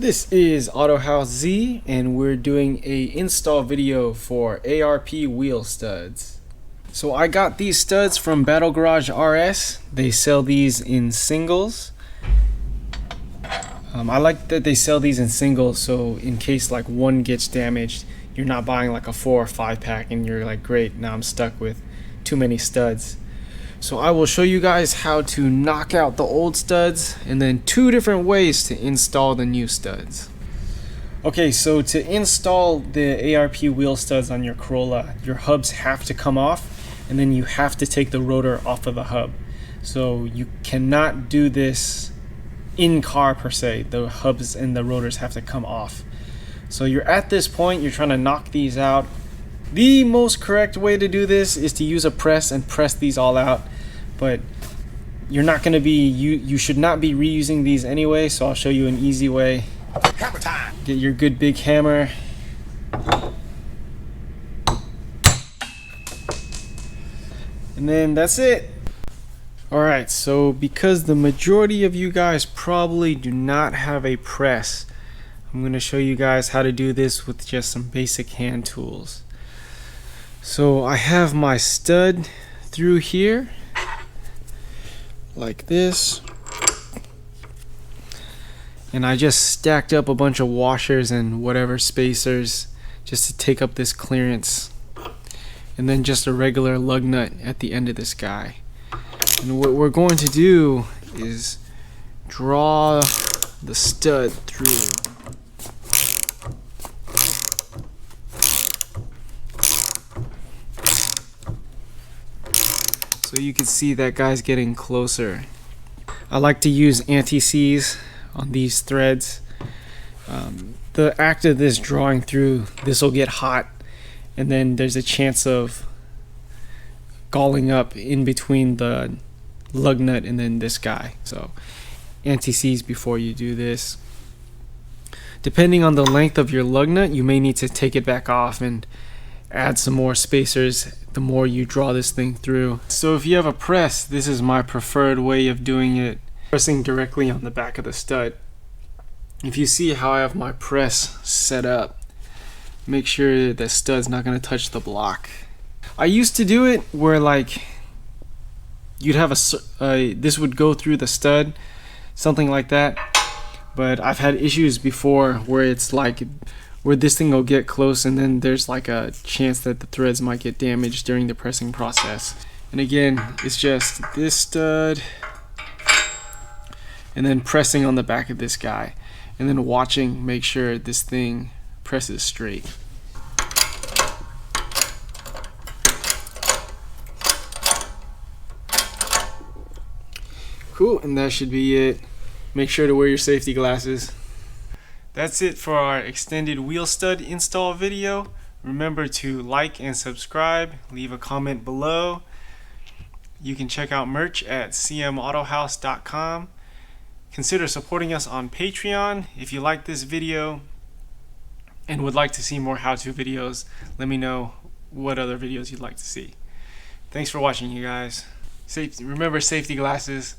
This is Autohaus Z, and we're doing a install video for ARP wheel studs. So I got these studs from Battle Garage RS. They sell these in singles. I like that they sell these in singles, so in case like one gets damaged, you're not buying like a 4 or 5 pack and you're like, great, now I'm stuck with too many studs. So I will show you guys how to knock out the old studs and then 2 different ways to install the new studs. Okay, so to install the ARP wheel studs on your Corolla, your hubs have to come off and then you have to take the rotor off of the hub. So you cannot do this in car per se. The hubs and the rotors have to come off. So you're at this point, you're trying to knock these out. The most correct way to do this is to use a press and press these all out, but you're not going to be, you should not be reusing these anyway, so I'll show you an easy way. Hammer time. Get your good big hammer. And then that's it. Alright, so because the majority of you guys probably do not have a press, I'm going to show you guys how to do this with just some basic hand tools. So I have my stud through here like this, and I just stacked up a bunch of washers and whatever spacers just to take up this clearance, and then just a regular lug nut at the end of this guy. And what we're going to do is draw the stud through. So you can see that guy's getting closer. I like to use anti-seize on these threads. The act of this drawing through, this will get hot, and then there's a chance of galling up in between the lug nut and then this guy. So anti-seize before you do this. Depending on the length of your lug nut, you may need to take it back off and add some more spacers the more you draw this thing through. So if you have a press, this is my preferred way of doing it, pressing directly on the back of the stud. If you see how I have my press set up, make sure the stud's not going to touch the block. I used to do it where like you'd have this would go through the stud, something like that, but I've had issues before where it's like where this thing will get close and then there's like a chance that the threads might get damaged during the pressing process. And again, it's just this stud and then pressing on the back of this guy and then watching, make sure this thing presses straight. Cool, and that should be it. Make sure to wear your safety glasses. That's it for our extended wheel stud install video. Remember to like and subscribe, leave a comment below. You can check out merch at cmautohaus.com. Consider supporting us on Patreon. If you like this video and would like to see more how-to videos, let me know what other videos you'd like to see. Thanks for watching, you guys. Remember, safety glasses.